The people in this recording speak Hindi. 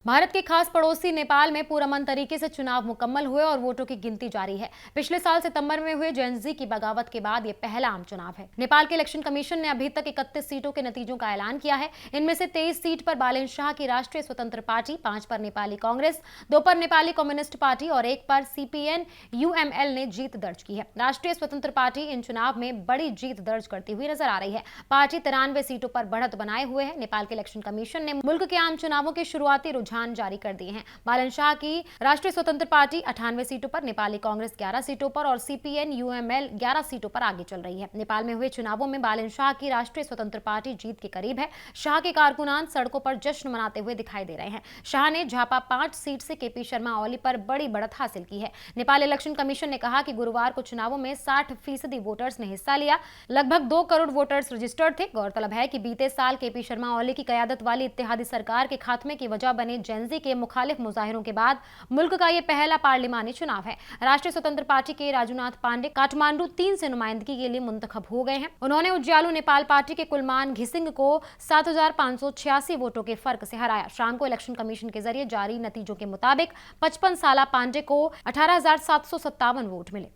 भारत के खास पड़ोसी नेपाल में पुरअमन तरीके से चुनाव मुकम्मल हुए और वोटों की गिनती जारी है। पिछले साल सितंबर में हुए जेनजी की बगावत के बाद ये पहला आम चुनाव है। नेपाल के इलेक्शन कमीशन ने अभी तक 31 सीटों के नतीजों का ऐलान किया है। इनमें से 23 सीट पर बालेन शाह की राष्ट्रीय स्वतंत्र पार्टी, 5 पर नेपाली कांग्रेस, 2 पर नेपाली कम्युनिस्ट पार्टी और 1 पर सीपीएन यूएमएल ने जीत दर्ज की है। राष्ट्रीय स्वतंत्र पार्टी इन चुनाव में बड़ी जीत दर्ज करती हुई नजर आ रही है। पार्टी 93 सीटों पर बढ़त बनाए हुए है। नेपाल के इलेक्शन कमीशन ने मुल्क के आम चुनावों के शुरुआती रुझान जारी कर दिए हैं। बालन शाह की राष्ट्रीय स्वतंत्र पार्टी 98 सीटों पर, नेपाली कांग्रेस 11 सीटों पर और सीपीएन यूएमएल 11 सीटों पर आगे चल रही है। नेपाल में हुए चुनावों में बालन शाह की राष्ट्रीय स्वतंत्र पार्टी जीत के करीब है। शाह के कारकुनान सड़कों पर जश्न मनाते हुए दिखाई दे रहे हैं। शाह ने झापा 5 सीट से केपी शर्मा ओली पर बड़ी बढ़त हासिल की है। नेपाल इलेक्शन कमीशन ने कहा कि गुरुवार को चुनावों में 60% वोटर्स ने हिस्सा लिया। लगभग 2 करोड़ वोटर्स रजिस्टर्ड थे। गौरतलब है कि बीते साल केपी शर्मा ओली की कयादत वाली इत्तेहादी सरकार के खात्मे की वजह बने जेनजी के मुखालिफ मुजाहिरों के बाद मुल्क का यह पहला पार्लिमानी चुनाव है। राष्ट्रीय स्वतंत्र पार्टी के राजूनाथ पांडे काठमांडू 3 से नुमाइंदगी के लिए मुंतखब हो गए हैं। उन्होंने उज्यालू नेपाल पार्टी के कुलमान घिसिंग को 7586 वोटों के फर्क से हराया। शाम को इलेक्शन कमीशन के जरिए जारी नतीजों के मुताबिक 55 साला पांडे को 18757 वोट मिले।